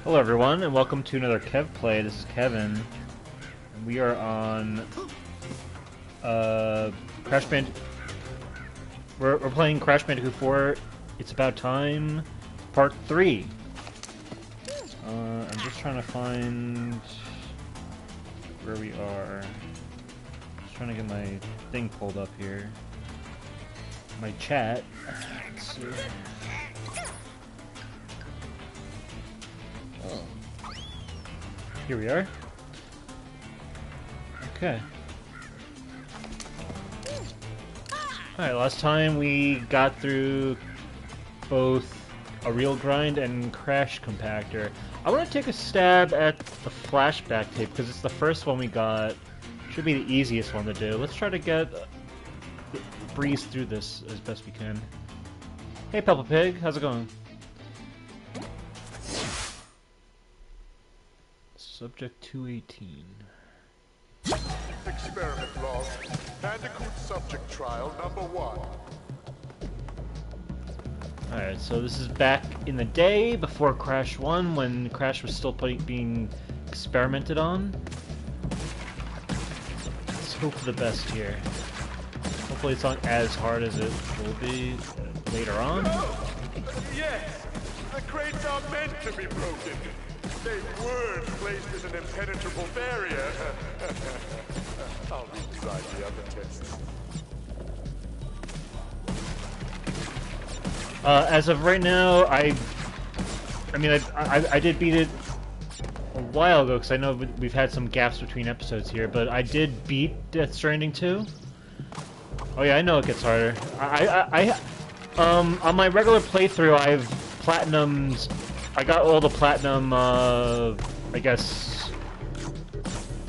Hello everyone, and welcome to another Kev Play. This is Kevin, and we are on Crash Band. We're playing Crash Bandicoot 4. It's About Time, Part 3. I'm just trying to find where we are. Just trying to get my thing pulled up here. My chat. Let's see. Here we are. Okay. Alright, last time we got through both a real grind and Crash Compactor. I want to take a stab at the flashback tape because it's the first one we got. Should be the easiest one to do. Let's try to breeze through this as best we can. Hey Peppa Pig, how's it going? Subject 218. Experiment log. Bandicoot subject trial number 1. Alright, so this is back in the day before Crash 1 when Crash was still being experimented on. Let's hope for the best here. Hopefully it's not as hard as it will be later on. Yes! The crates are meant to be broken! They weren't placed as an impenetrable barrier. I'll rewrite the other tests. As of right now, I did beat it a while ago because I know we've had some gaps between episodes here, but I did beat Death Stranding 2. Oh yeah, I know it gets harder. On my regular playthrough, I've platinumed. I got all the platinum, I guess,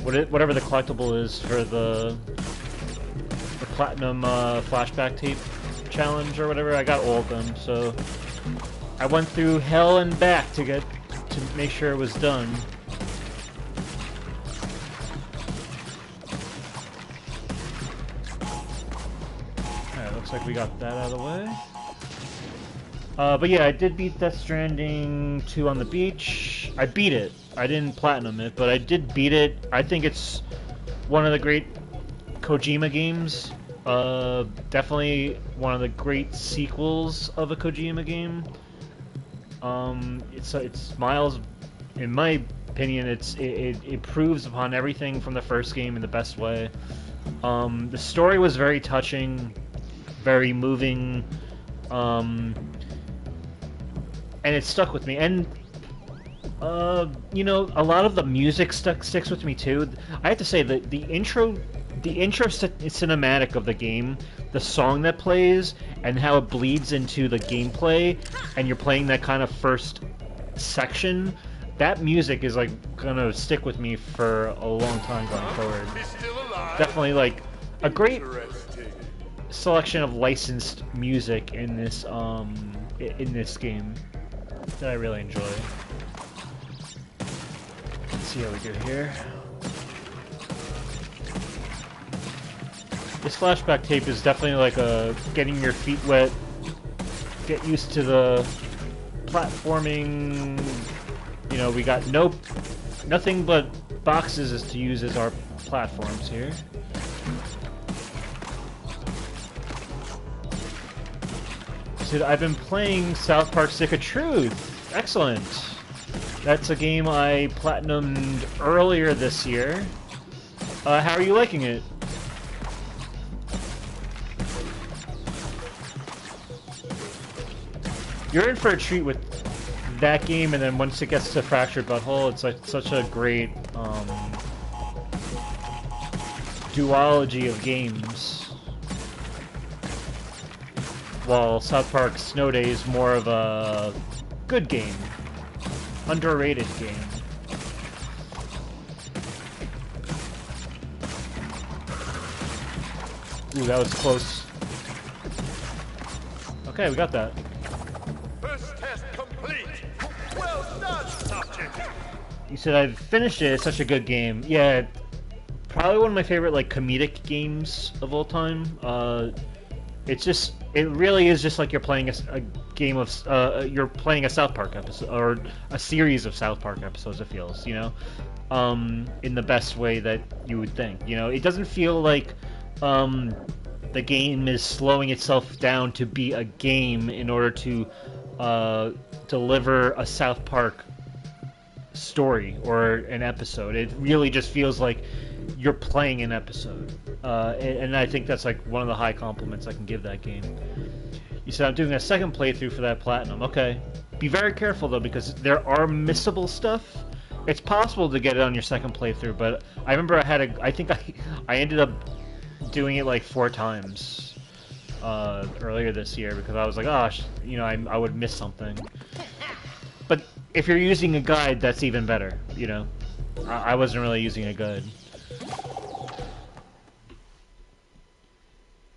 whatever the collectible is for the platinum flashback tape challenge or whatever. I got all of them, so I went through hell and back to make sure it was done. Alright, looks like we got that out of the way. But yeah, I did beat Death Stranding 2 on the beach. I beat it. I didn't platinum it, but I did beat it. I think it's one of the great Kojima games. Definitely one of the great sequels of a Kojima game. It's miles, in my opinion, it improves upon everything from the first game in the best way. The story was very touching, very moving. And it stuck with me, and you know, a lot of the music sticks with me too. I have to say that the intro cinematic of the game, the song that plays, and how it bleeds into the gameplay, and you're playing that kind of first section. That music is like gonna stick with me for a long time going forward. Definitely like a great selection of licensed music in this game that I really enjoy. Let's see how we do here. This flashback tape is definitely like a getting your feet wet, get used to the platforming. You know, we got nothing but boxes as to use as our platforms here. So I've been playing South Park Stick of Truth. Excellent. That's a game I platinumed earlier this year. How are you liking it? You're in for a treat with that game, and then once it gets to Fractured Butthole, it's like such a great duology of games. While South Park Snow Day is more of a good game, underrated game. Ooh, that was close. Okay, we got that. First test complete. Well done, subject. You said I've finished it. It's such a good game. Yeah, probably one of my favorite like comedic games of all time. It really is just like you're playing a game of you're playing a South Park episode or a series of South Park episodes. It feels, in the best way that you would think. It doesn't feel like the game is slowing itself down to be a game in order to deliver a South Park story or an episode. It really just feels like you're playing an episode, and I think that's like one of the high compliments I can give that game. You said I'm doing a second playthrough for that platinum. Okay, be very careful though, because there are missable stuff. It's possible to get it on your second playthrough, but I remember I think I ended up doing it like 4 times earlier this year because I was like, oh, I would miss something. But if you're using a guide, that's even better. I wasn't really using a guide.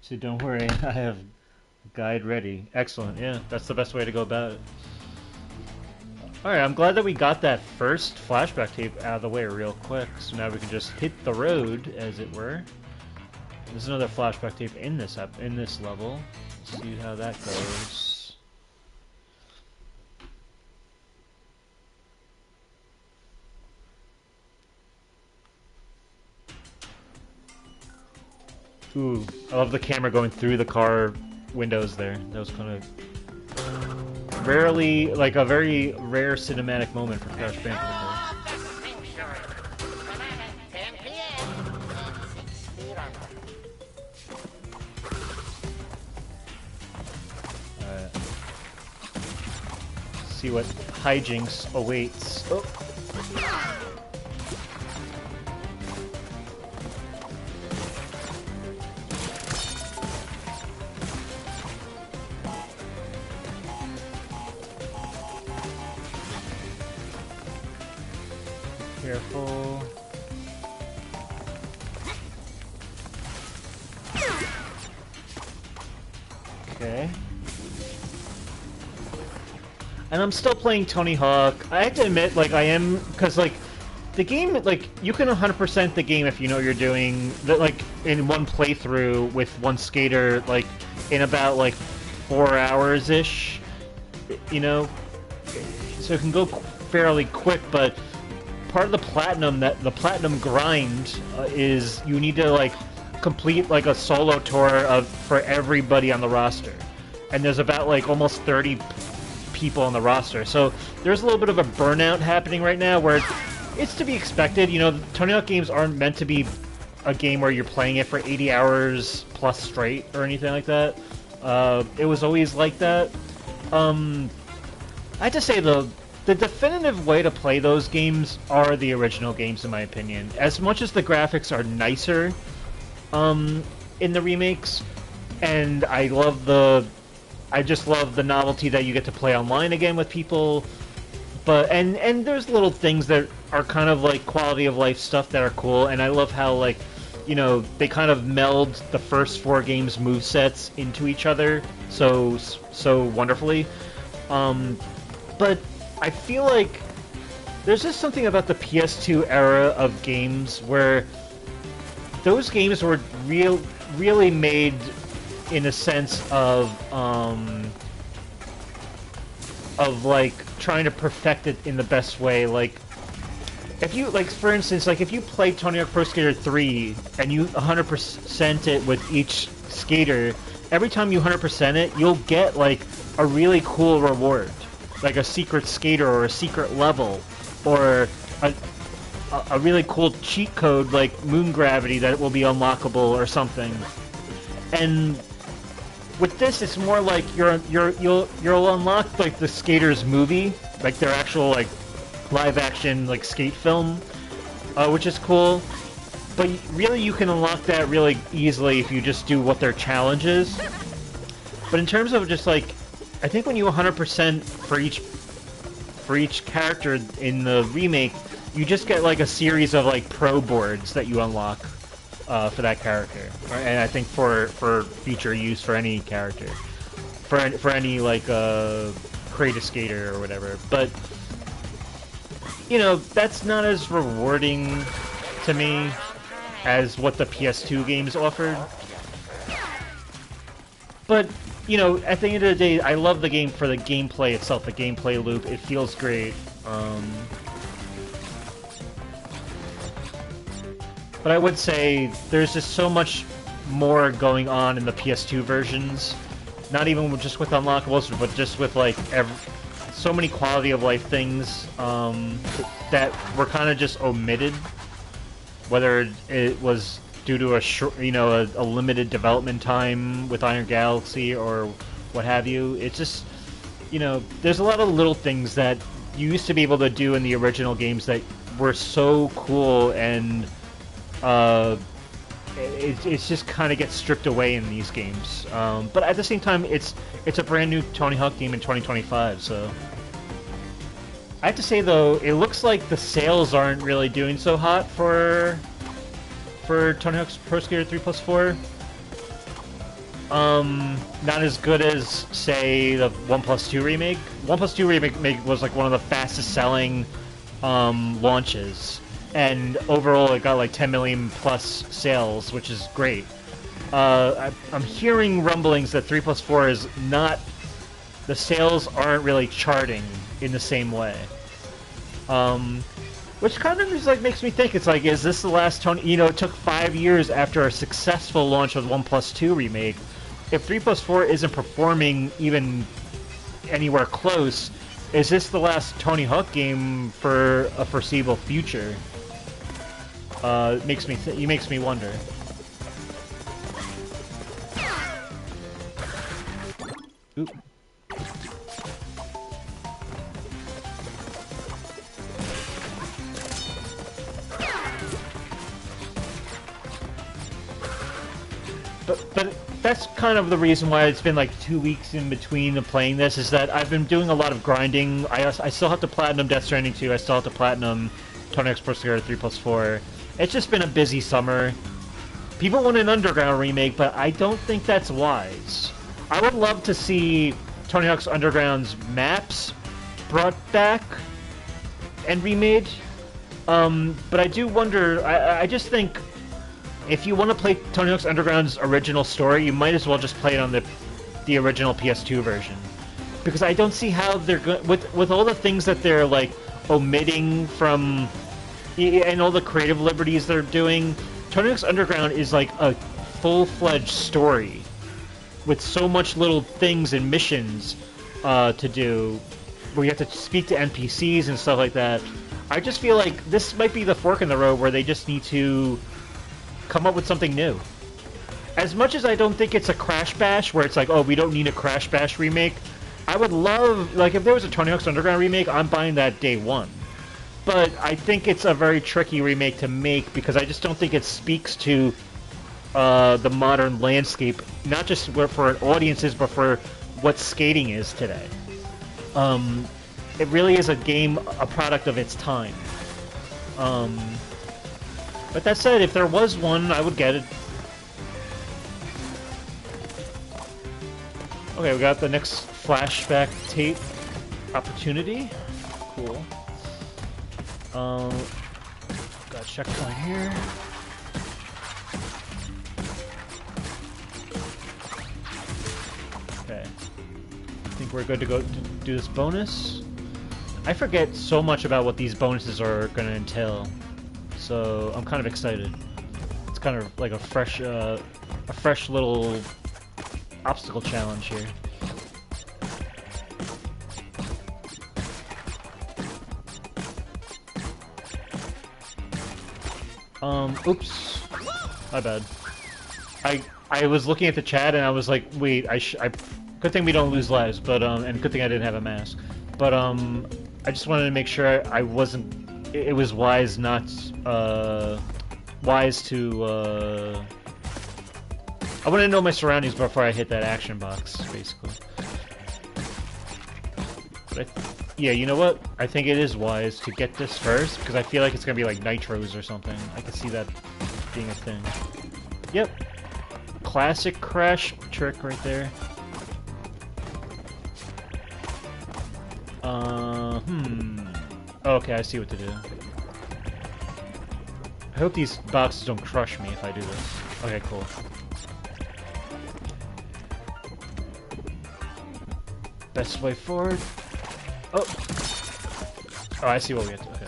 So don't worry, I have a guide ready. Excellent, yeah, that's the best way to go about it. Alright, I'm glad that we got that first flashback tape out of the way real quick, so now we can just hit the road, as it were. There's another flashback tape in this level. Let's see how that goes. Ooh, I love the camera going through the car windows there. That was kind of rarely, like a very rare cinematic moment for Crash Bandicoot. See what hijinks awaits. Oh. Careful. Okay. And I'm still playing Tony Hawk. I have to admit, like, I am, because, like, the game, like, you can 100% the game if you know what you're doing, that, like, in one playthrough with one skater, like, in about, like, 4 hours-ish, so it can go fairly quick, but part of the platinum grind is you need to, like, complete, like, a solo tour for everybody on the roster. And there's about, like, almost 30 people on the roster, so there's a little bit of a burnout happening right now where it's to be expected. Tony Hawk games aren't meant to be a game where you're playing it for 80 hours plus straight or anything like that. It was always like that. I have to say, the definitive way to play those games are the original games, in my opinion. As much as the graphics are nicer in the remakes, and I just love the novelty that you get to play online again with people, but and there's little things that are kind of like quality of life stuff that are cool, and I love how, like, they kind of meld the first 4 games movesets into each other so wonderfully. But I feel like there's just something about the PS2 era of games where those games were really made in a sense of like trying to perfect it in the best way. Like, if you, like, for instance, like if you play Tony Hawk Pro Skater 3 and you 100% it with each skater, every time you 100% it, you'll get like a really cool reward, like a secret skater or a secret level, or a really cool cheat code like moon gravity that will be unlockable or something. And with this, it's more like you'll unlock like the skater's movie, like their actual like live action like skate film, which is cool. But really, you can unlock that really easily if you just do what their challenge is. But in terms of just like, I think when you 100% for each character in the remake, you just get like a series of like pro boards that you unlock for that character, and I think for future use for any character, for any like creative skater or whatever. But that's not as rewarding to me. as what the PS2 games offered. But, you know, at the end of the day, I love the game for the gameplay itself, the gameplay loop. It feels great. But I would say there's just so much more going on in the PS2 versions. Not even just with unlockables, but just with, like, so many quality of life things that were kind of just omitted. Whether it was due to a short, you know, a limited development time with Iron Galaxy or what have you. It's just, you know, there's a lot of little things that you used to be able to do in the original games that were so cool, and it's just kind of gets stripped away in these games. But at the same time, it's a brand new Tony Hawk game in 2025, so. I have to say though, it looks like the sales aren't really doing so hot for Tony Hawk's Pro Skater 3+4. Not as good as, say, the 1+2 remake. 1+2 remake was like one of the fastest selling launches, and overall it got like 10 million plus sales, which is great. I'm hearing rumblings that 3+4 is not, the sales aren't really charting in the same way. Which kind of just like makes me think, it's like, is this the last Tony? You know, it took 5 years after a successful launch of 1+2 remake. If 3+4 isn't performing even anywhere close, is this the last Tony Hawk game for a foreseeable future? It makes me wonder. Oop. But that's kind of the reason why it's been like 2 weeks in between playing this, is that I've been doing a lot of grinding. I still have to platinum Death Stranding 2, I still have to platinum Tony Hawk's Pro Skater 3+4. It's just been a busy summer. People want an Underground remake, but I don't think that's wise. I would love to see Tony Hawk's Underground's maps brought back and remade. But I do wonder, I just think, if you want to play Tony Hawk's Underground's original story, you might as well just play it on the original PS2 version, because I don't see how they're going with all the things that they're like omitting from, and all the creative liberties they're doing. Tony Hawk's Underground is like a full-fledged story with so much little things and missions to do, where you have to speak to NPCs and stuff like that. I just feel like this might be the fork in the road where they just need to come up with something new. As much as I don't think it's a Crash Bash, where it's like, oh, we don't need a Crash Bash remake, I would love, like, if there was a Tony Hawk's Underground remake, I'm buying that day one. But I think it's a very tricky remake to make, because I just don't think it speaks to the modern landscape, not just for audiences, but for what skating is today. It really is a game, a product of its time. But that said, if there was one, I would get it. Okay, we got the next flashback tape opportunity. Cool. Got a checkpoint here. Okay. I think we're good to go to do this bonus. I forget so much about what these bonuses are going to entail, so I'm kind of excited. It's kind of like a fresh little obstacle challenge here. Oops. My bad. I was looking at the chat and I was like, wait, good thing we don't lose lives, but, and good thing I didn't have a mask. But, I just wanted to make sure I wasn't, it was wise not, wise to, I want to know my surroundings before I hit that action box, basically. But yeah, you know what? I think it is wise to get this first, because I feel like it's going to be like nitros or something. I can see that being a thing. Yep. Classic Crash trick right there. Okay, I see what to do. I hope these boxes don't crush me if I do this. Okay, cool. Best way forward. Oh! Oh, I see what we have to... Okay.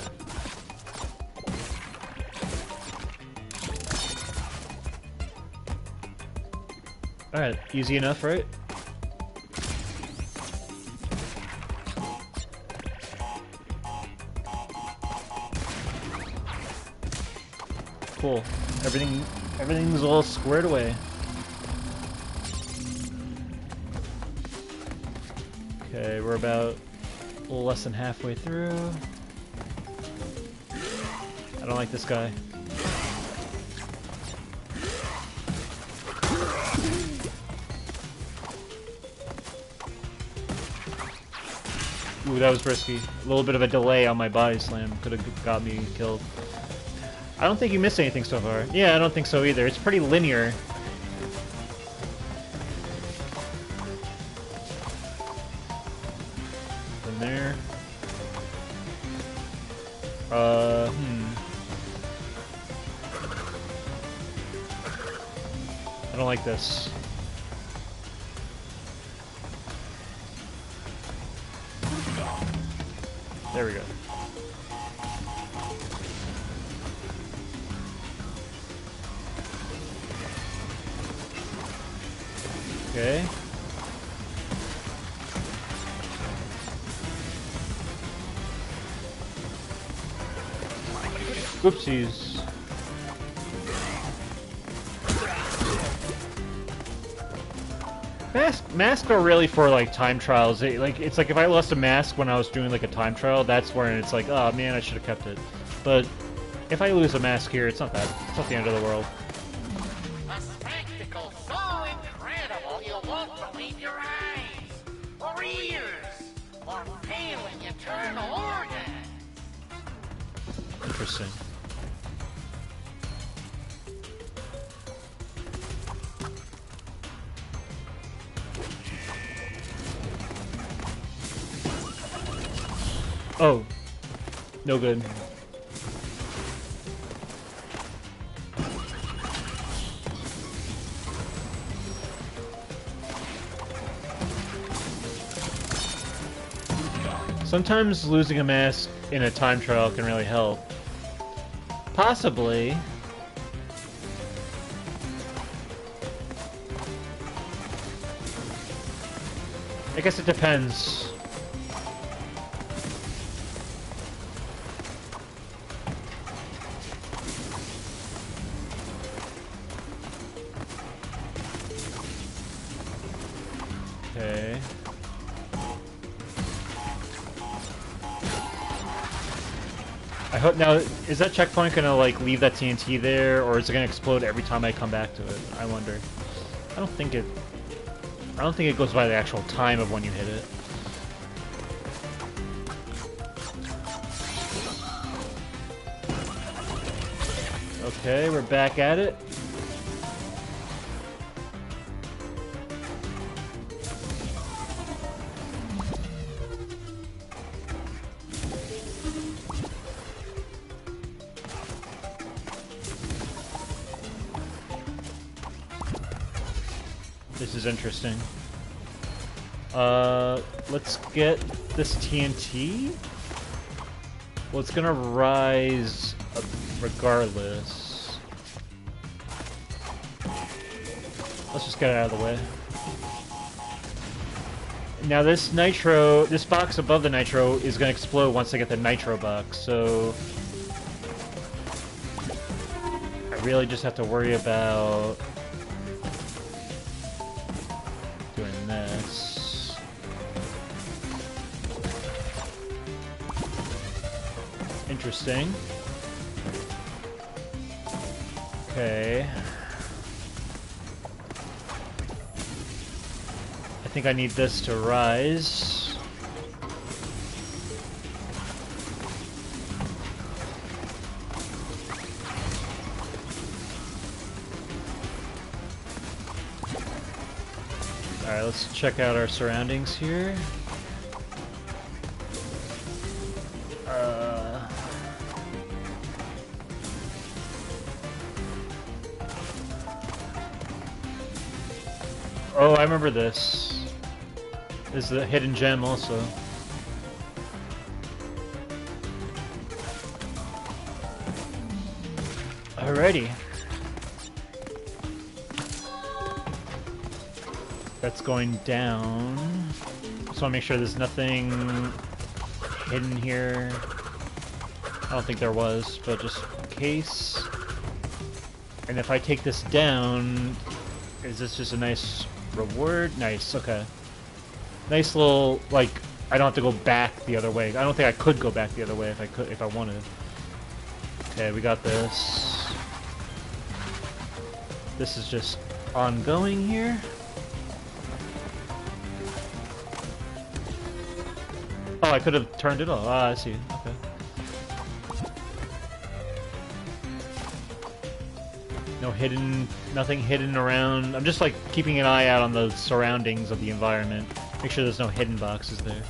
Alright, easy enough, right? Cool. Everything's all squared away. Okay, we're about a little less than halfway through. I don't like this guy. Ooh, that was risky. A little bit of a delay on my body slam could have got me killed. I don't think you missed anything so far. Yeah, I don't think so either. It's pretty linear. From there. I don't like this. There we go. Okay. Oopsies. Masks are really for like time trials. It's like if I lost a mask when I was doing like a time trial, that's when it's like, oh man, I should have kept it. But if I lose a mask here, it's not the end of the world. A spectacle so incredible you won't believe your eyes, or ears, or failing eternal organs. Interesting. Oh, no good. Sometimes losing a mask in a time trial can really help. Possibly. I guess it depends. Okay. I hope now, is that checkpoint gonna like leave that TNT there, or is it gonna explode every time I come back to it? I wonder. I don't think it goes by the actual time of when you hit it. Okay, we're back at it. This is interesting. Let's get this TNT. Well, it's gonna rise regardless. Let's just get it out of the way. Now this box above the nitro is gonna explode once I get the nitro box, so I really just have to worry about doing this. Interesting. Okay. I think I need this to rise. Alright, let's check out our surroundings here. Oh, I remember this. This is the hidden gem also. Alrighty. That's going down. Just want to make sure there's nothing hidden here. I don't think there was, but just in case. And if I take this down, is this just a nice reward? Nice, okay. Nice little, like, I don't have to go back the other way. I don't think I could go back the other way if I wanted. Okay, we got this. This is just ongoing here. Oh, I could have turned it off. Ah, I see. Okay. No hidden, nothing hidden around. I'm just like keeping an eye out on the surroundings of the environment. Make sure there's no hidden boxes there.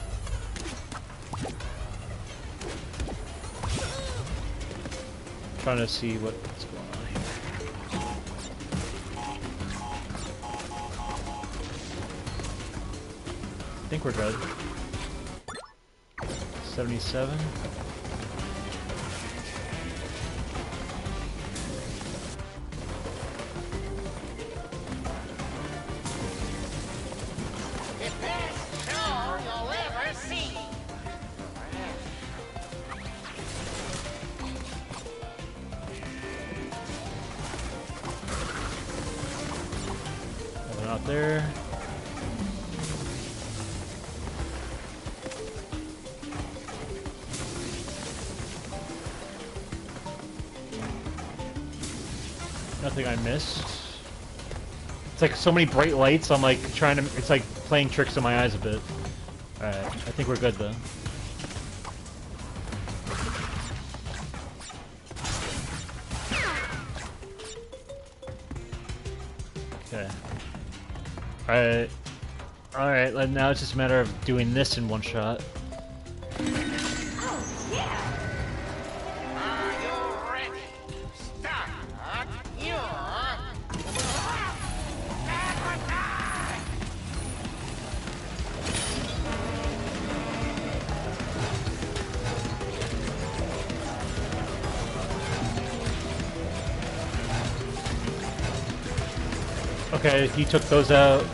Trying to see what's going on here. I think we're good. 77. The best show you'll ever see. Nothing out there. Nothing I missed. It's like so many bright lights, I'm like trying to, it's like playing tricks on my eyes a bit. Alright, I think we're good though. Okay. Alright. Alright, now it's just a matter of doing this in one shot. Are you ready? Start your sacrifice! Okay, he took those out.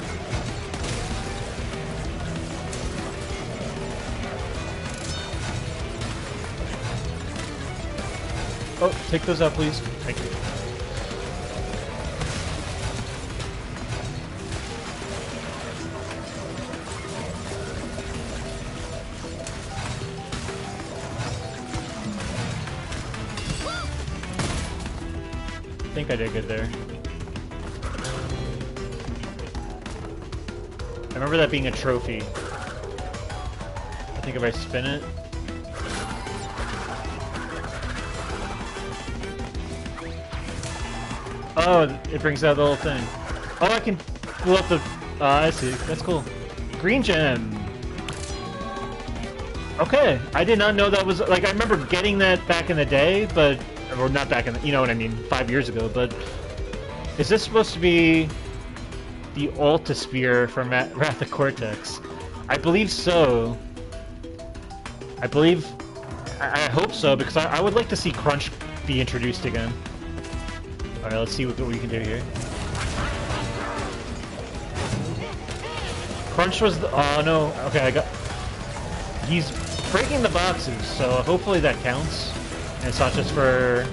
Oh, take those out, please. Thank you. I think I did good there. I remember that being a trophy. I think if I spin it... Oh, it brings out the whole thing. Oh, I can pull up the... I see. That's cool. Green gem. Okay. I did not know that was... Like, I remember getting that back in the day, but... Or not back in the... You know what I mean? 5 years ago, but... Is this supposed to be... the Alta Spear from Wrath of Cortex? I believe so. I believe... I hope so, because I would like to see Crunch be introduced again. Alright, let's see what we can do here. Crunch was the... Oh, no. Okay, I got... He's breaking the boxes, so hopefully that counts. And it's not just for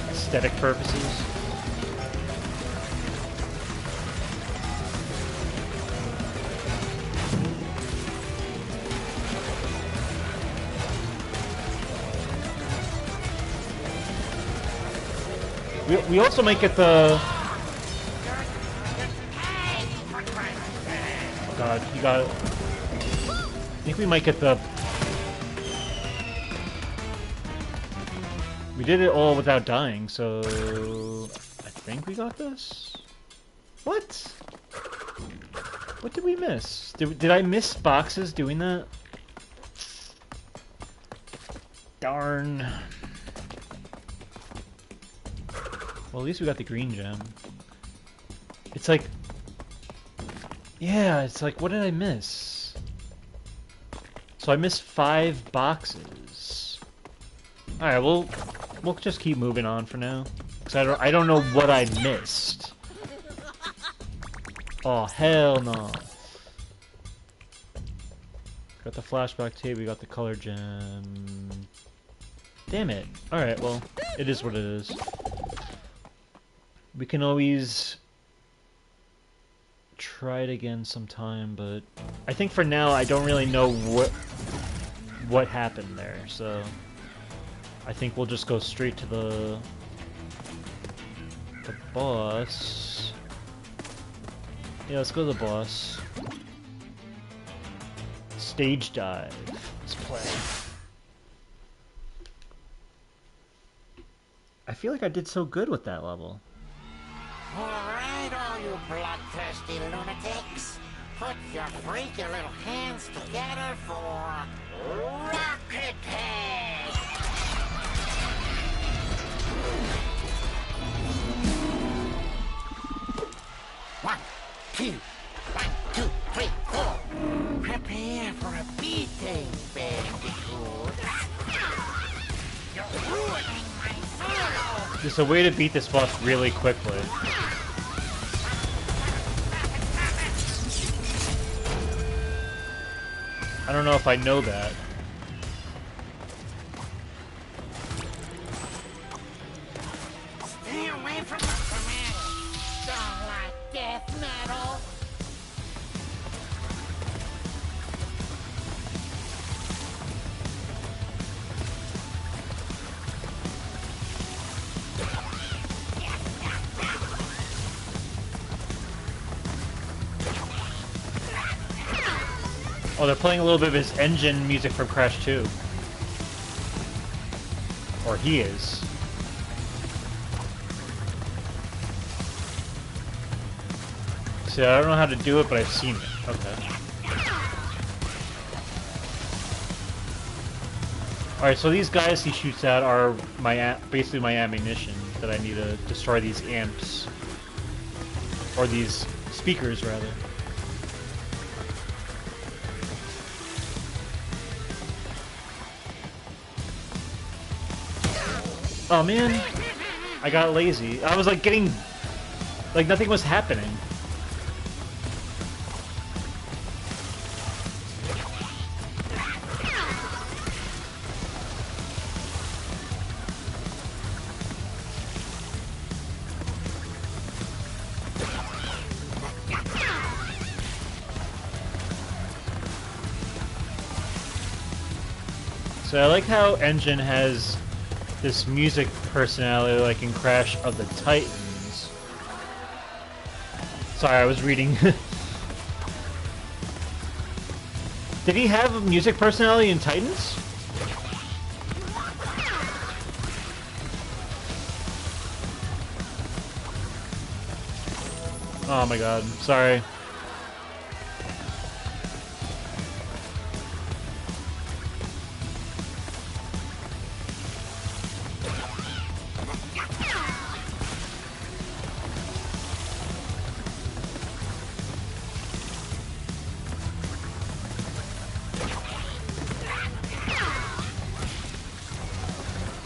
aesthetic purposes. We also might get the... Oh god, you got it. I think we might get the... We did it all without dying, so... I think we got this? What? What did we miss? Did I miss boxes doing that? Darn. Well, at least we got the green gem. It's like... Yeah, it's like, what did I miss? So I missed 5 boxes. Alright, we'll just keep moving on for now. Because I don't know what I missed. Oh, hell no. Got the flashback tape, we got the color gem. Damn it. Alright, well, it is what it is. We can always try it again sometime, but I think for now I don't really know what happened there, so I think we'll just go straight to the boss. Yeah, let's go to the boss. Stage dive. Let's play. I feel like I did so good with that level. Alright, all you bloodthirsty lunatics. Put your freaky little hands together for Rocket Head! 1, 2, 1, 2, 3, 4. Prepare for a beating, Bandicoot. You're ruining my solo! There's a way to beat this boss really quickly. I don't know if I know that. Stay away from the command. Don't like death metal. Oh, they're playing a little bit of his engine music from Crash 2. Or he is. See, I don't know how to do it, but I've seen it. Okay. Alright, so these guys he shoots at are basically my ammunition that I need to destroy these amps. Or these speakers, rather. Oh man, I got lazy. I was like getting, like nothing was happening. So I like how Engine has this music personality like in Crash of the Titans. Sorry, I was reading. Did he have a music personality in Titans? Oh my god, sorry.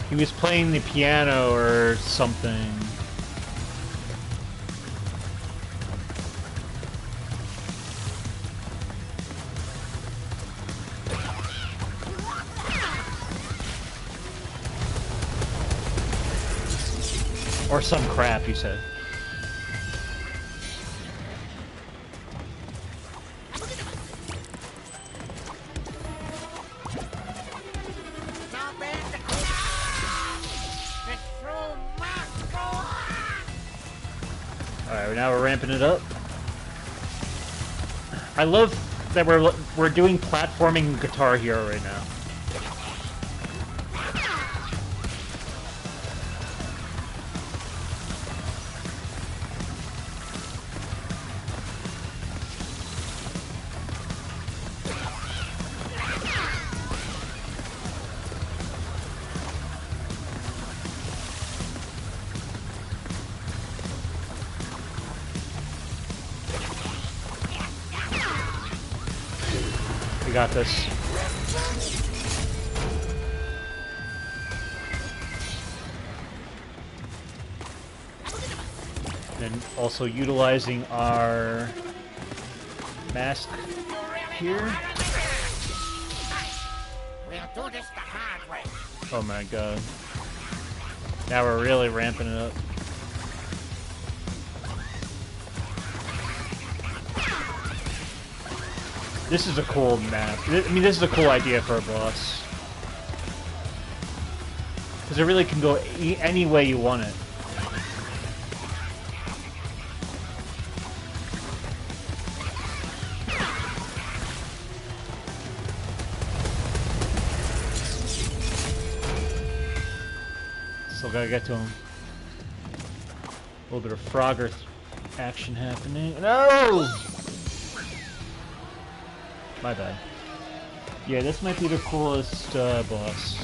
He was playing the piano or something. Or some crap, you said. Alright, now we're ramping it up. I love that we're doing platforming Guitar Hero right now. We got this. And also utilizing our mask here. We'll do this the hard way. Oh my god. Now we're really ramping it up. This is a cool map. I mean, this is a cool idea for a boss. Because it really can go any way you want it. Still gotta get to him. A little bit of Frogger action happening. No! My bad. Yeah, this might be the coolest boss.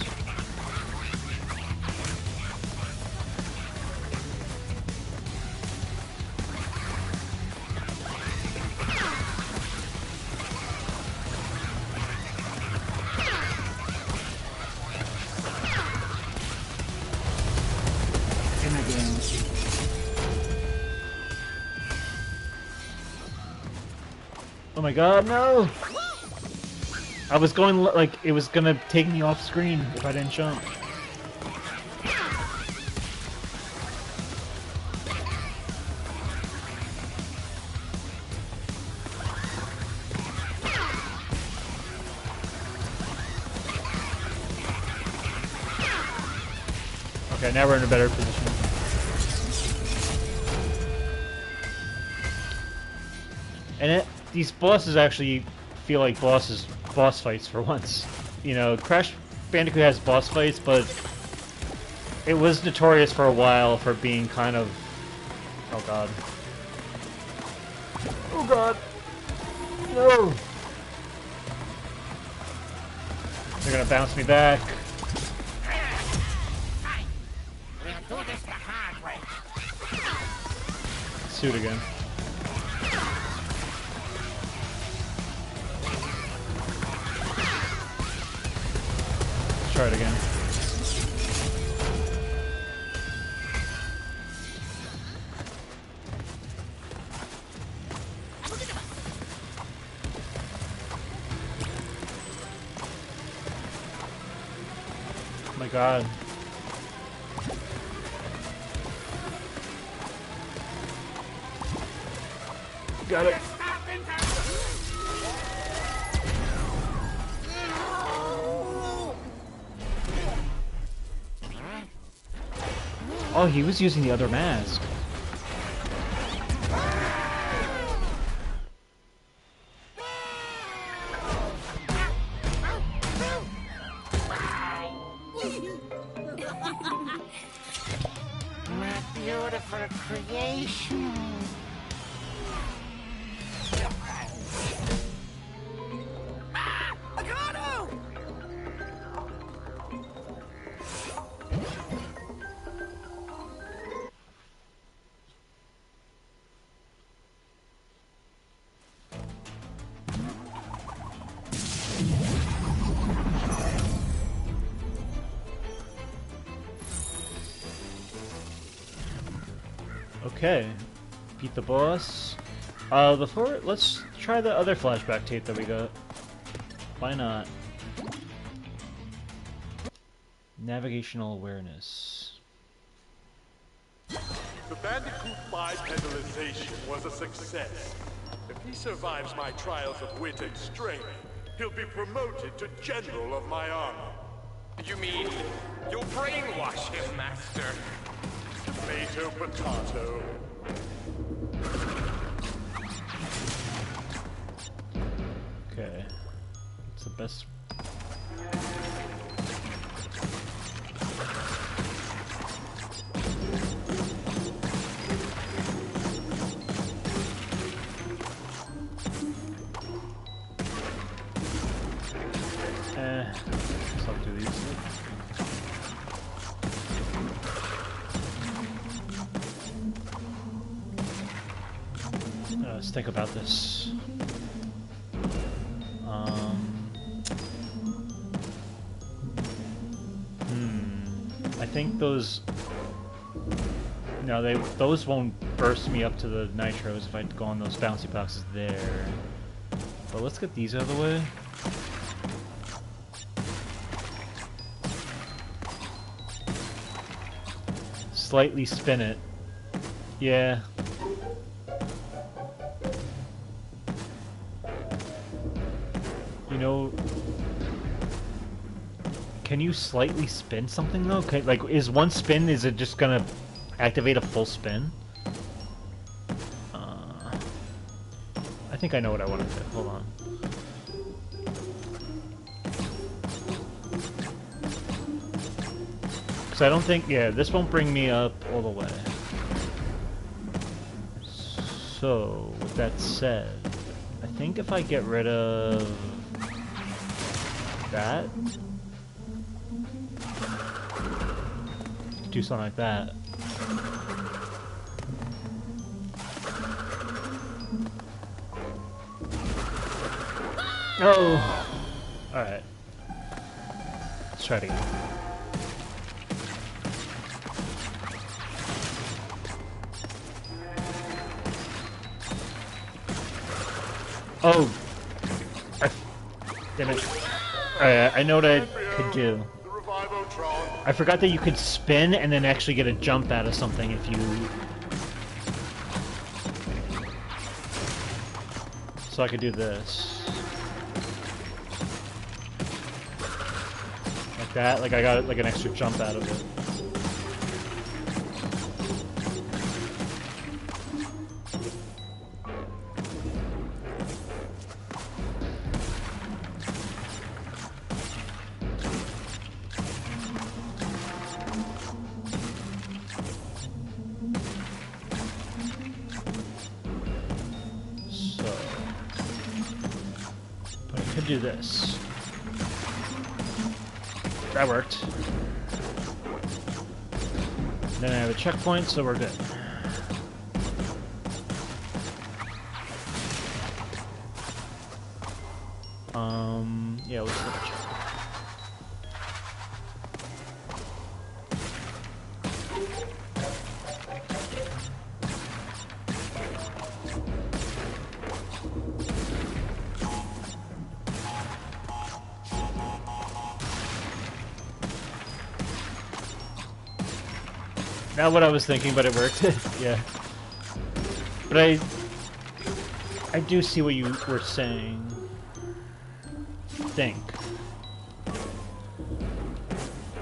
In the game. Oh my god, no! I was going like it was gonna take me off screen if I didn't jump. Okay, now we're in a better position. And these bosses actually feel like boss fights for once. You know, Crash Bandicoot has boss fights, but it was notorious for a while for being kind of... Oh god. Oh god! No! They're gonna bounce me back. We'll do this the hard way. Shoot again. Try it again. Oh my god. Got it. Oh, he was using the other mask. My beautiful creation. Okay, beat the boss. Before, let's try the other flashback tape that we got. Why not? Navigational awareness. The Bandicoot bipedalization was a success. If he survives my trials of wit and strength, he'll be promoted to General of my army. You mean you'll brainwash him, Master? Tomato, potato. Okay. What's the best... I'll do these. Let's think about this. think those... No, those won't burst me up to the nitros if I go on those bouncy boxes there. But let's get these out of the way. Slightly spin it. Yeah. You know... Can you slightly spin something though? Like, is one spin, is it just gonna activate a full spin? I think I know what I want to do. Hold on. Because I don't think... Yeah, this won't bring me up all the way. So, with that said, I think if I get rid of that... Do something like that. Oh! Alright. Let's try it again. Oh! Damn it. Alright, I know what I could do. I forgot that you could spin and then actually get a jump out of something if you... So I could do this. Like that, like I got like an extra jump out of it. Do this. That worked. Then I have a checkpoint, so we're good. Yeah, let's double check. Not what I was thinking, but it worked. Yeah. But I do see what you were saying. Think.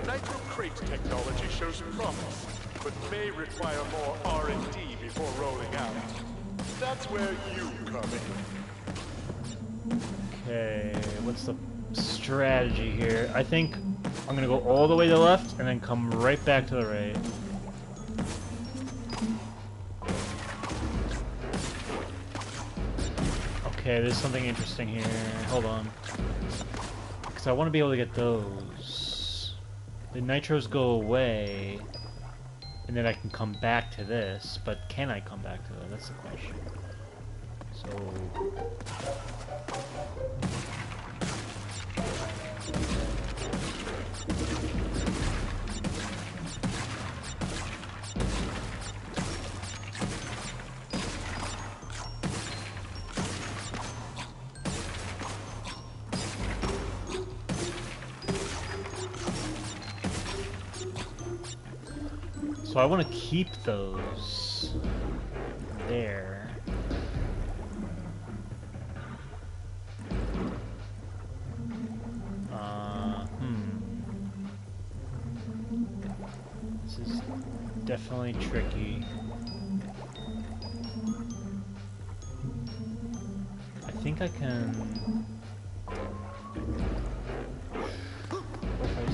Nitro crate technology shows promise, but may require more R&D before rolling out. That's where you come in. Okay, what's the strategy here? I think I'm gonna go all the way to the left and then come right back to the right. Okay, there's something interesting here. Hold on. Because I want to be able to get those. The nitros go away, and then I can come back to this, but can I come back to that? That's the question. So... So I want to keep those there. This is definitely tricky. I think I can... If I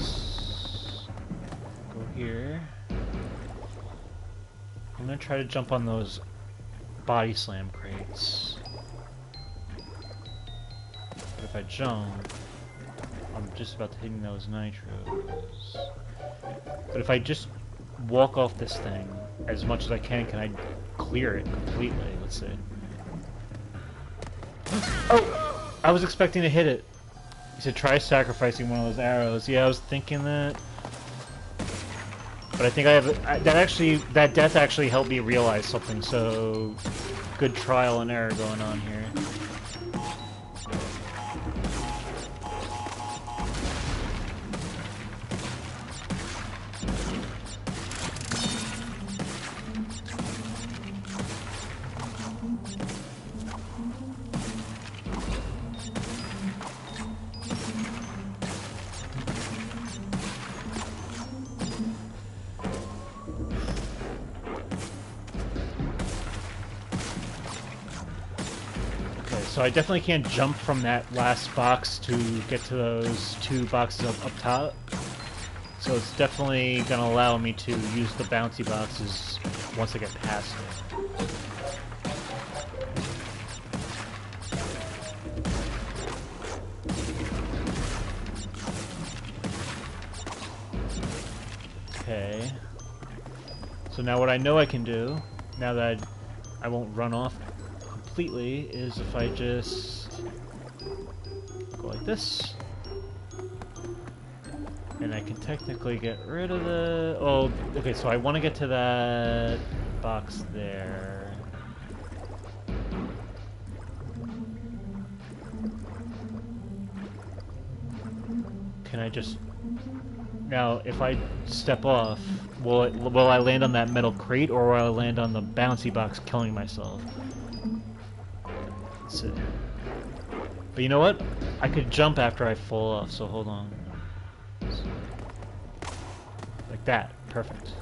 go here... I'm gonna try to jump on those body slam crates. But if I jump, I'm just about to hit those nitros. But if I just walk off this thing as much as I can I clear it completely? Let's see. Oh! I was expecting to hit it. You said try sacrificing one of those arrows. Yeah, I was thinking that. But I think that death actually helped me realize something, so good trial and error going on here. So I definitely can't jump from that last box to get to those two boxes up top. So it's definitely going to allow me to use the bouncy boxes once I get past it. Okay. So now what I know I can do, now that I won't run off completely, is if I just go like this, and I can technically get rid of the... Oh, okay, so I want to get to that box there. Can I just... Now, if I step off, will I land on that metal crate, or will I land on the bouncy box killing myself? Let's see. But you know what? I could jump after I fall off, so hold on. Like that. Perfect.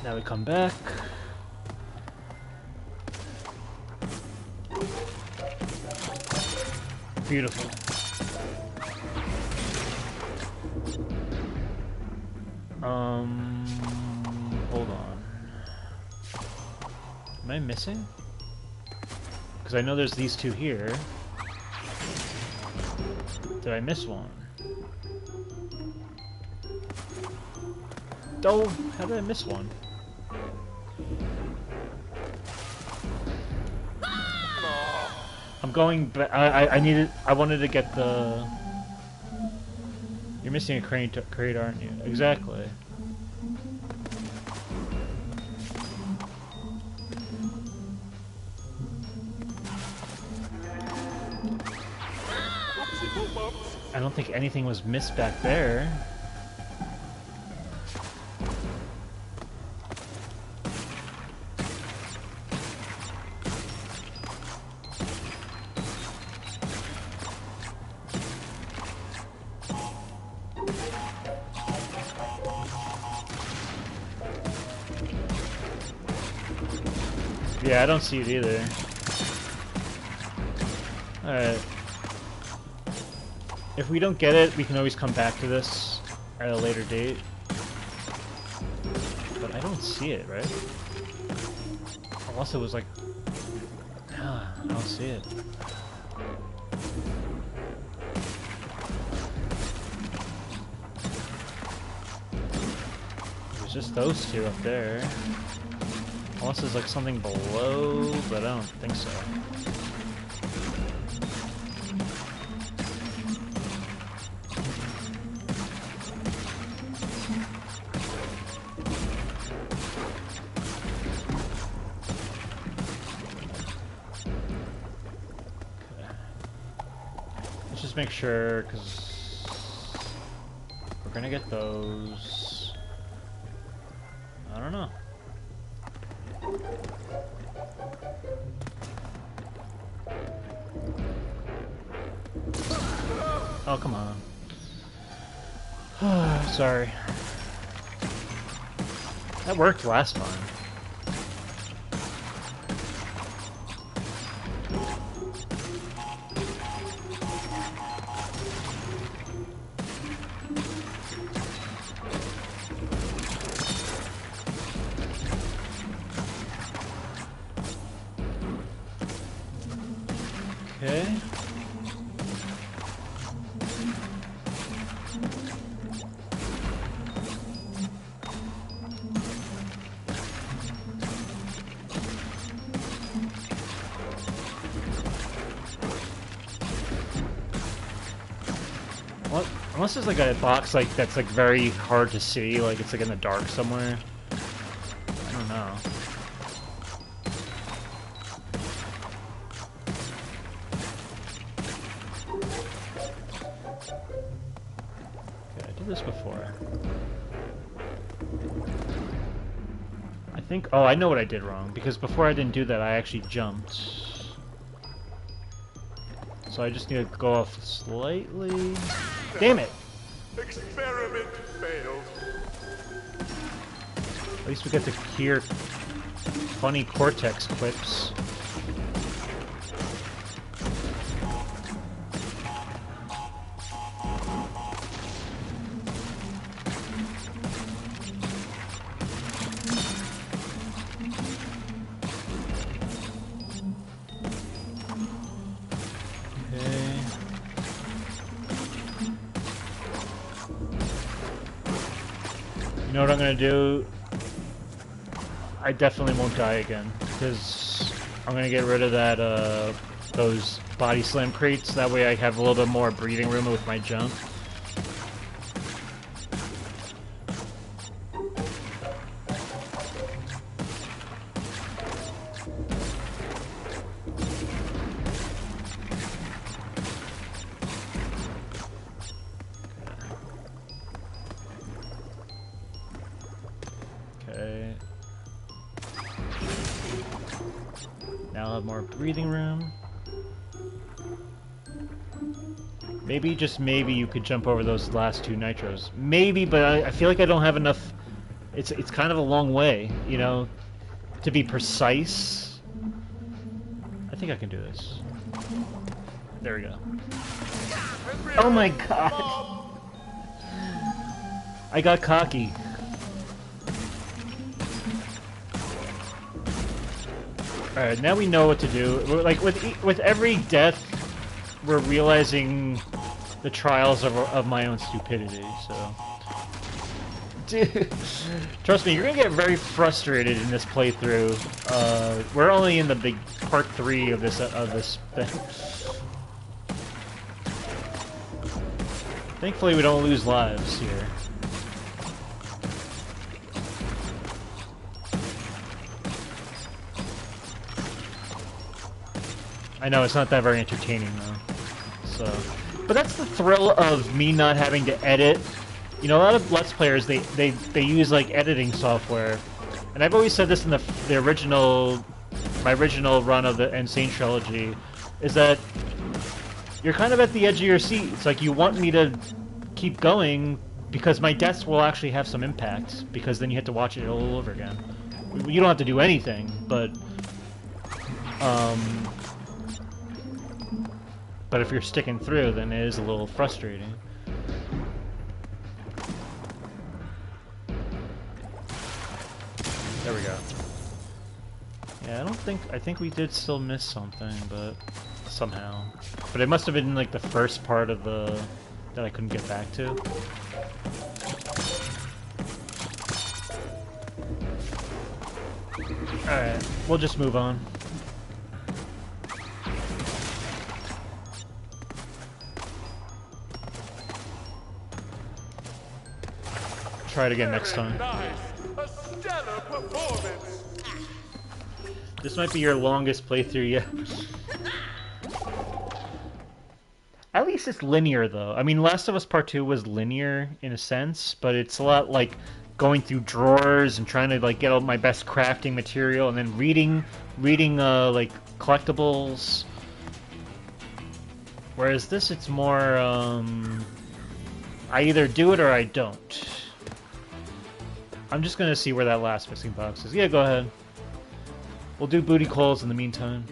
Now we come back. Beautiful. Hold on. Am I missing? Because I know there's these two here. Did I miss one? Oh, how did I miss one? I'm going back. I wanted to get the... You're missing a crate, aren't you? Exactly. I don't think anything was missed back there. Yeah, I don't see it either. Alright. If we don't get it, we can always come back to this at a later date. But I don't see it, right? Unless it was like... I don't see it. There's just those two up there. Unless there's like something below, but I don't think so. Let's just make sure, because we're gonna get those. I don't know. Oh, come on. Sorry. That worked last time. Okay. What? Unless there's like a box like that's like very hard to see, like it's like in the dark somewhere. I don't know. Okay, I did this before. I think. Oh, I know what I did wrong because before I didn't do that, I actually jumped. So I just need to go off slightly. Damn it! Experiment failed. At least we get to hear funny Cortex clips. You know what I'm gonna do? I definitely won't die again, because I'm gonna get rid of that, those body slam crates. That way I have a little bit more breathing room with my jump. Okay. Now I'll have more breathing room. Maybe, just maybe, you could jump over those last two nitros. Maybe, but I feel like I don't have enough... It's kind of a long way, you know, to be precise. I think I can do this. There we go. Oh my god! I got cocky. Alright, now we know what to do. Like, with every death, we're realizing the trials of my own stupidity, so... Dude, trust me, you're gonna get very frustrated in this playthrough. We're only in the big part 3 of this thing. Thankfully, we don't lose lives here. I know, it's not that very entertaining, though. So, but that's the thrill of me not having to edit. You know, a lot of Let's Players, they use, like, editing software. And I've always said this in the original... my original run of the Insane Trilogy, is that you're kind of at the edge of your seat. It's like, you want me to keep going, because my deaths will actually have some impact, because then you have to watch it all over again. You don't have to do anything, but... But if you're sticking through, then it is a little frustrating. There we go. Yeah, I think we did still miss something, but somehow. But it must have been like the first part of the... that I couldn't get back to. Alright, we'll just move on. Try it again next time. Nice. A stellar performance. This might be your longest playthrough yet. At least it's linear, though. I mean, Last of Us Part 2 was linear in a sense, but it's a lot like going through drawers and trying to like get all my best crafting material, and then reading like collectibles. Whereas this, it's more I either do it or I don't. I'm just gonna see where that last missing box is. Yeah, go ahead. We'll do booty calls in the meantime.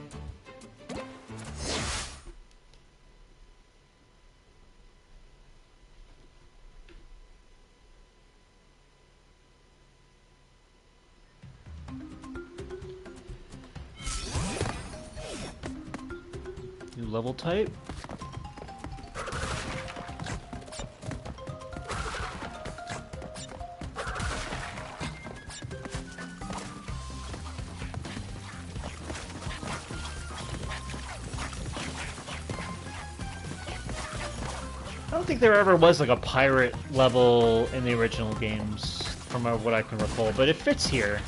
New level type. I don't think there ever was like a pirate level in the original games, from what I can recall, but it fits here.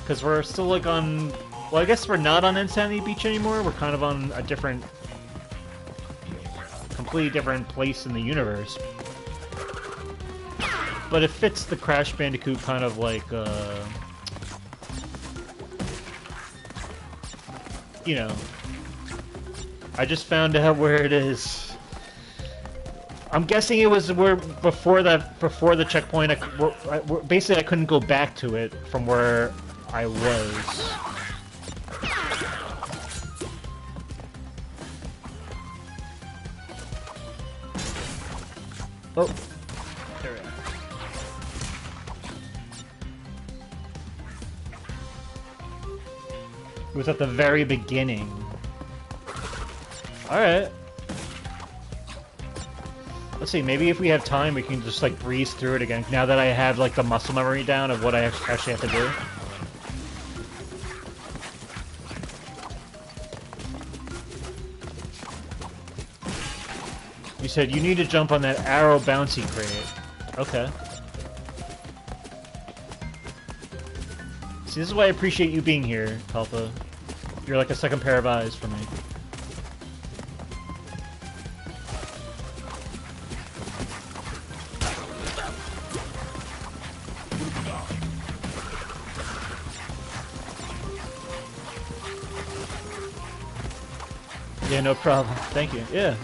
Because we're still like on... Well, I guess we're not on Insanity Beach anymore, we're kind of on a different... completely different place in the universe. But it fits the Crash Bandicoot kind of like, you know... I just found out where it is. I'm guessing it was where before the checkpoint. Basically, I couldn't go back to it from where I was. Oh, there we are. It was at the very beginning. All right. Let's see, maybe if we have time, we can just, like, breeze through it again, now that I have, like, the muscle memory down of what I actually have to do. You said you need to jump on that arrow bouncy crate. Okay. See, this is why I appreciate you being here, Kalpa. You're like a second pair of eyes for me. Yeah, no problem. Thank you. Yeah.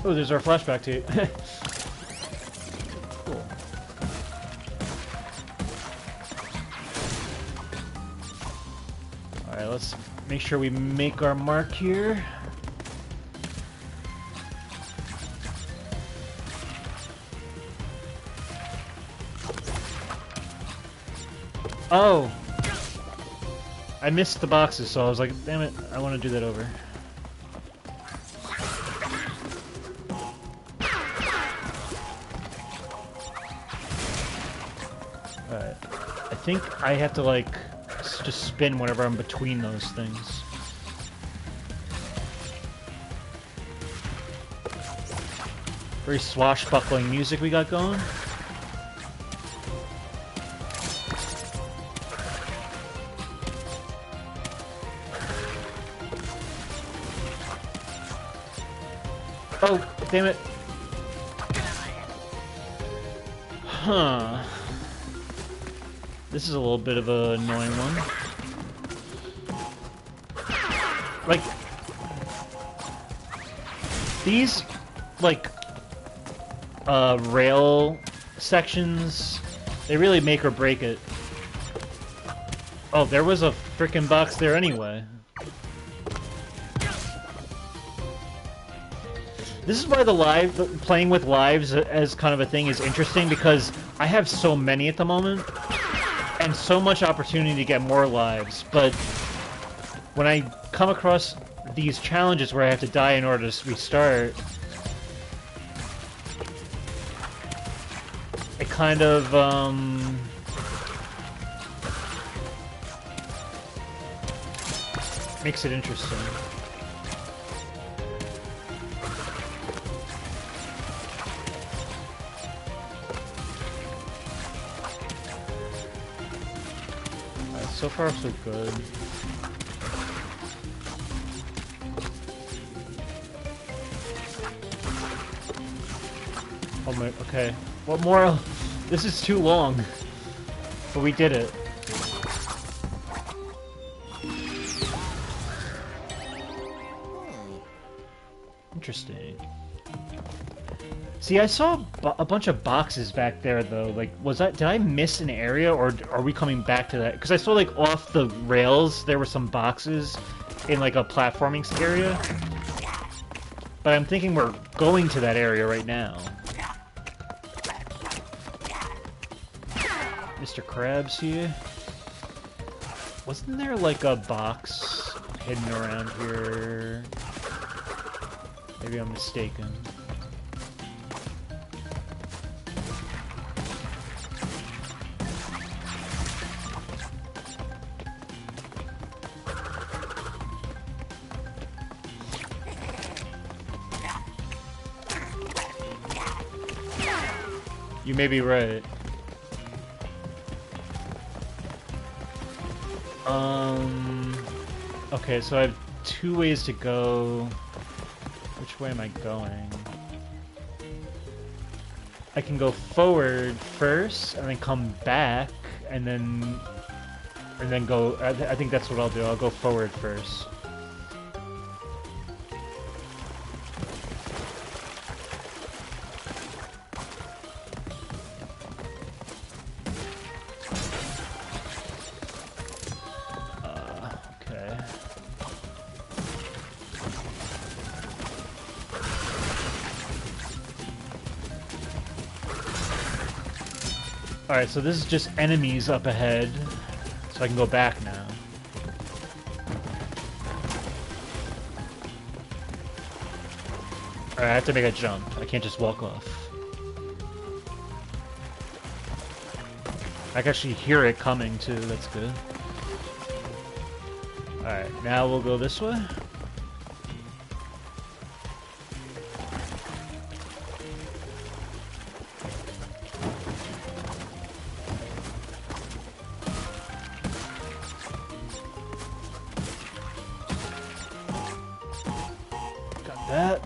Oh, there's our flashback tape. Cool. Alright, let's make sure we make our mark here. Oh! I missed the boxes, so I was like, damn it, I want to do that over. Alright. I think I have to, like, just spin whenever I'm between those things. Very swashbuckling music we got going. Oh, damn it. Huh. This is a little bit of an annoying one. Like, these, like, rail sections, they really make or break it. Oh, there was a frickin' box there anyway. This is why the playing with lives as kind of a thing is interesting, because I have so many at the moment, and so much opportunity to get more lives, but when I come across these challenges where I have to die in order to restart, it kind of, makes it interesting. So far, so good. Oh my, okay. What more? This is too long. But we did it. Interesting. See, I saw a bunch of boxes back there, though. Like, did I miss an area, or are we coming back to that? Because I saw, like, off the rails, there were some boxes in, like, a platforming area. But I'm thinking we're going to that area right now. Mr. Krabs here. Wasn't there, like, a box hidden around here? Maybe I'm mistaken. You may be right. Okay, so I have 2 ways to go. Which way am I going? I can go forward first, and then come back, and then go. I think that's what I'll do. I'll go forward first. Okay. Alright, so this is just enemies up ahead, so I can go back now. Alright, I have to make a jump. I can't just walk off. I can actually hear it coming, too. That's good. Alright, now we'll go this way. That.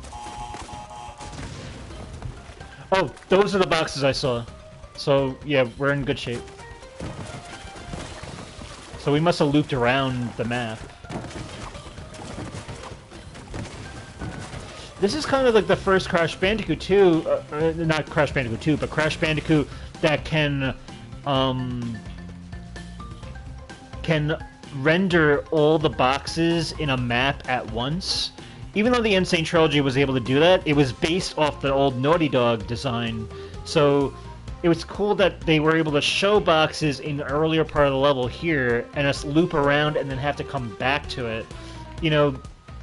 Oh, those are the boxes I saw. So, yeah, we're in good shape. So we must have looped around the map. This is kind of like the first Crash Bandicoot 2, not Crash Bandicoot 2, but Crash Bandicoot that can render all the boxes in a map at once. Even though the Insane Trilogy was able to do that, it was based off the old Naughty Dog design. So it was cool that they were able to show boxes in the earlier part of the level here, and us loop around and then have to come back to it. You know,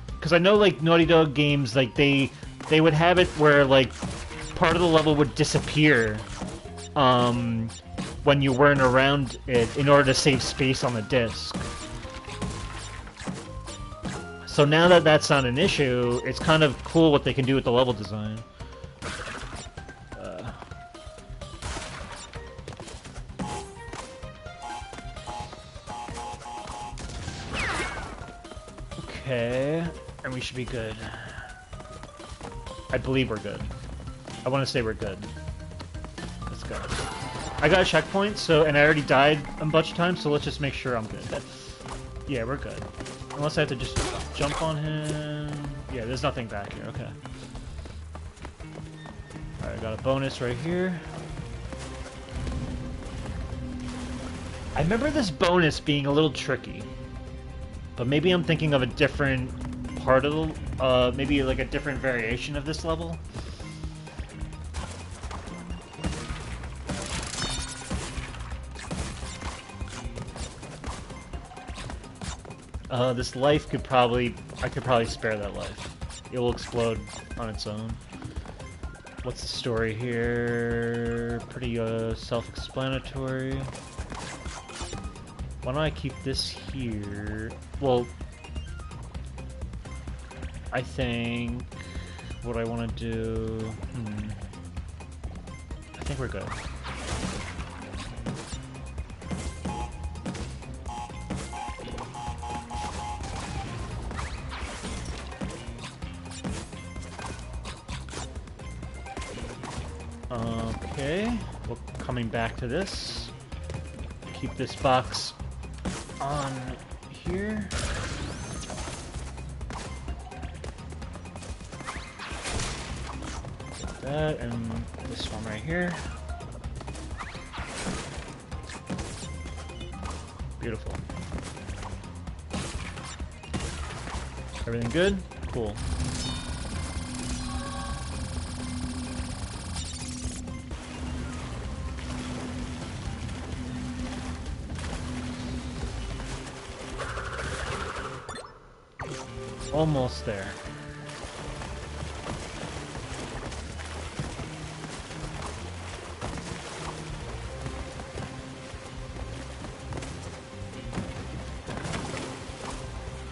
because I know like Naughty Dog games, like they would have it where like part of the level would disappear when you weren't around it in order to save space on the disc. So now that that's not an issue, it's kind of cool what they can do with the level design. Okay, and we should be good. I believe we're good. I want to say we're good. Let's go. I got a checkpoint, so, and I already died a bunch of times, so let's just make sure I'm good. Yeah, we're good. Unless I have to just jump on him. Yeah, there's nothing back here. Okay. Alright, I got a bonus right here. I remember this bonus being a little tricky. But maybe I'm thinking of a different part of the... maybe like a different variation of this level. This life could probably... I could probably spare that life. It will explode on its own. What's the story here? Pretty, self-explanatory. Why don't I keep this here? Well... I think... What I want to do... I think we're good. Okay, well, coming back to this, keep this box on here. That, and this one right here. Beautiful. Everything good? Cool. Almost there.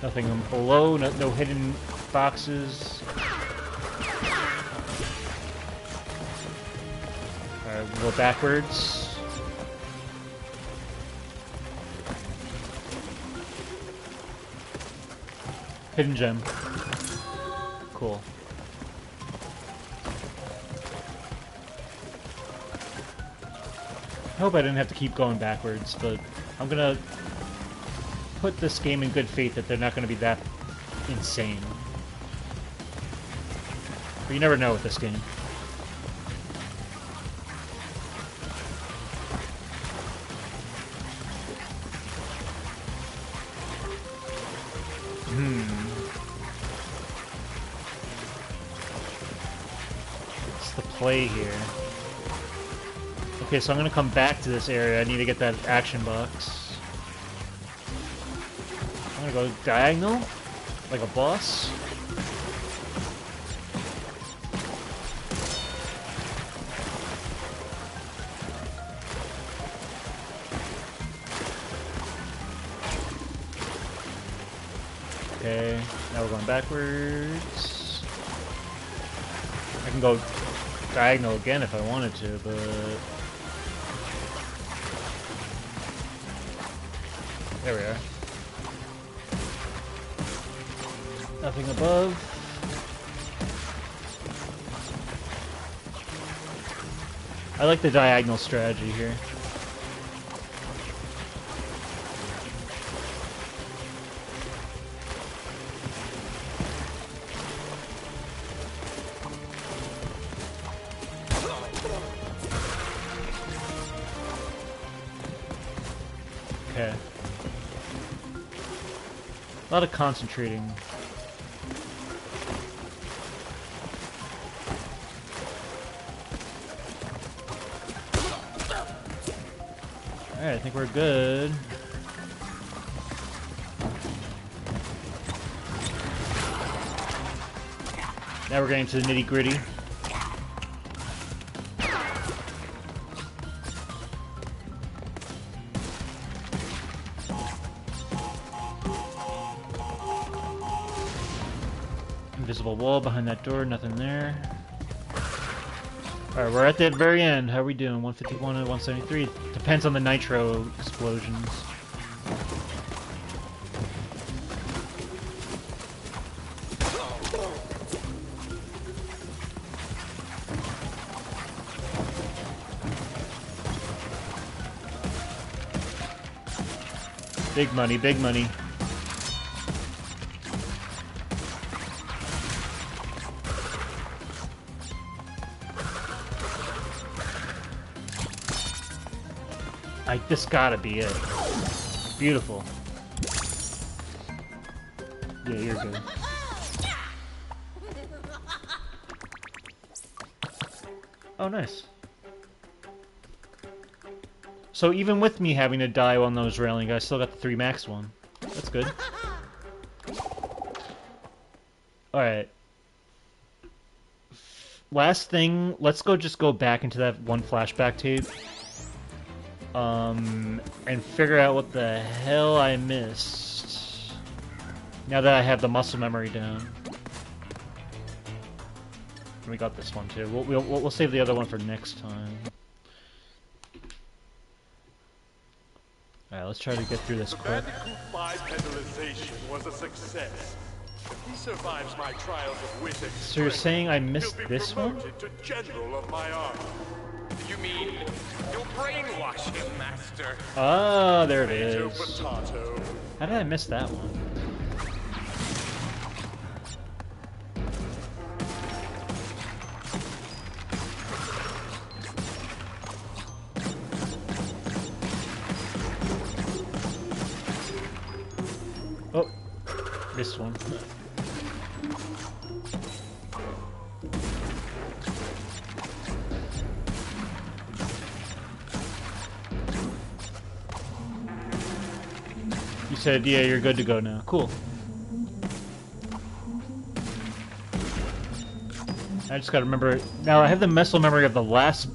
Nothing below, no hidden boxes. Alright, Alright, we'll go backwards. Hidden gem. Cool. I hope I didn't have to keep going backwards, but I'm gonna put this game in good faith that they're not gonna be that insane. But you never know with this game. What's the play here? Okay, so I'm gonna come back to this area. I need to get that action box. I'm gonna go diagonal, like a boss. Okay, now we're going backwards. I can go diagonal again if I wanted to, but... There we are. Nothing above. I like the diagonal strategy here. Okay. A lot of concentrating. Alright, I think we're good. Now we're getting to the nitty-gritty. Invisible wall behind that door, nothing there. Alright, we're at the very end. How are we doing? 151 and 173. Depends on the nitro explosions. Big money, big money. This gotta be it. Beautiful. Yeah, you're good. Oh, nice. So even with me having to die on those railing, I still got the 3 max one. That's good. Alright. Last thing, let's just go back into that one flashback tape. And figure out what the hell I missed. Now that I have the muscle memory down. We got this one too. We'll save the other one for next time. Alright, let's try to get through this quick. Bandicoot 5 pedalization was a success. If he survives my trials of wit and So you're saying I missed this one? to general of my army. You mean you'll brainwash him, Master? Ah, there it Potato, is. potato. How did I miss that one? Oh, missed one. You said, yeah, you're good to go now. Cool. I just gotta remember... Now, I have the muscle memory of the last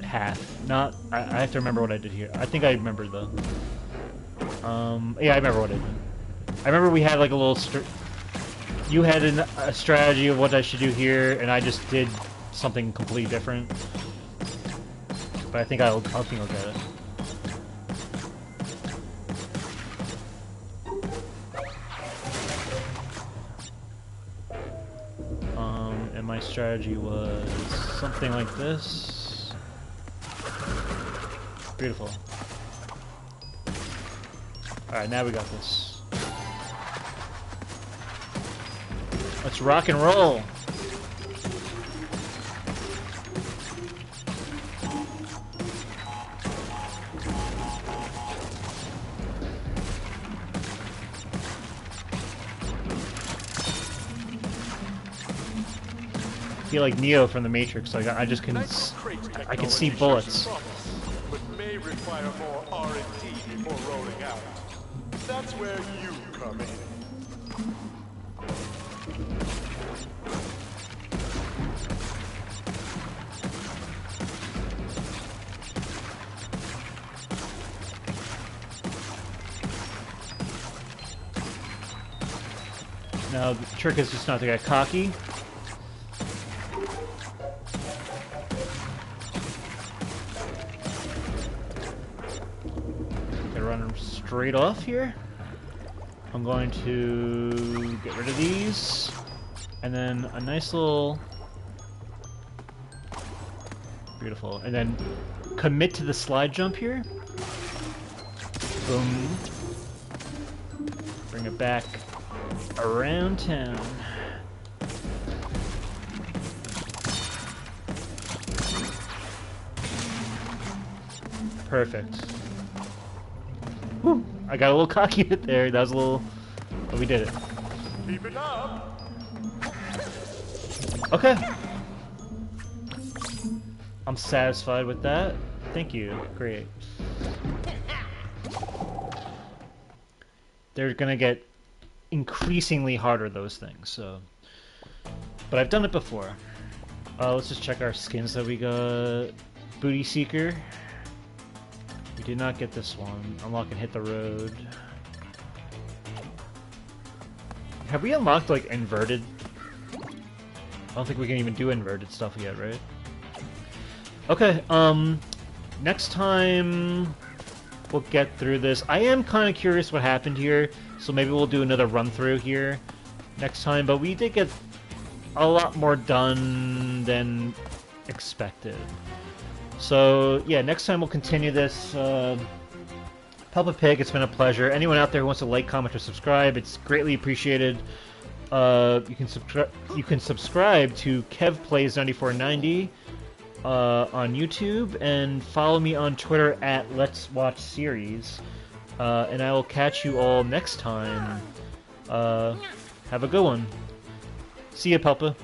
half. Not... I have to remember what I did here. I think I remember, though. Yeah, I remember what I did. I remember we had, like, a little... You had a strategy of what I should do here, and I just did something completely different. but I think I'll get it. And my strategy was something like this. Beautiful. Alright, now we got this. Let's rock and roll! I feel like Neo from the Matrix. Like I just can, I can see bullets. But may require more R&D before rolling out. That's where you come in. Now the trick is just not to get cocky. Straight off here. I'm going to get rid of these, and then a nice little, beautiful, and then commit to the slide jump here. Boom. Bring it back around town. Perfect. Whew. I got a little cocky there. That was a little... But we did it. Keep it up. Okay. I'm satisfied with that. Thank you. Great. They're gonna get increasingly harder, those things, so... But I've done it before. Let's just check our skins that we got. Booty Seeker. We did not get this one. Unlock and hit the road. Have we unlocked, like, inverted? I don't think we can even do inverted stuff yet, right? Okay, next time we'll get through this. I am kind of curious what happened here, so maybe we'll do another run-through here next time, but we did get a lot more done than expected. So, yeah, next time we'll continue this. Papa Pig, it's been a pleasure. Anyone out there who wants to like, comment, or subscribe, it's greatly appreciated. You can subscribe to Kev Plays 9490 on YouTube, and follow me on Twitter at Let's Watch Series. And I will catch you all next time. Have a good one. See ya, Papa.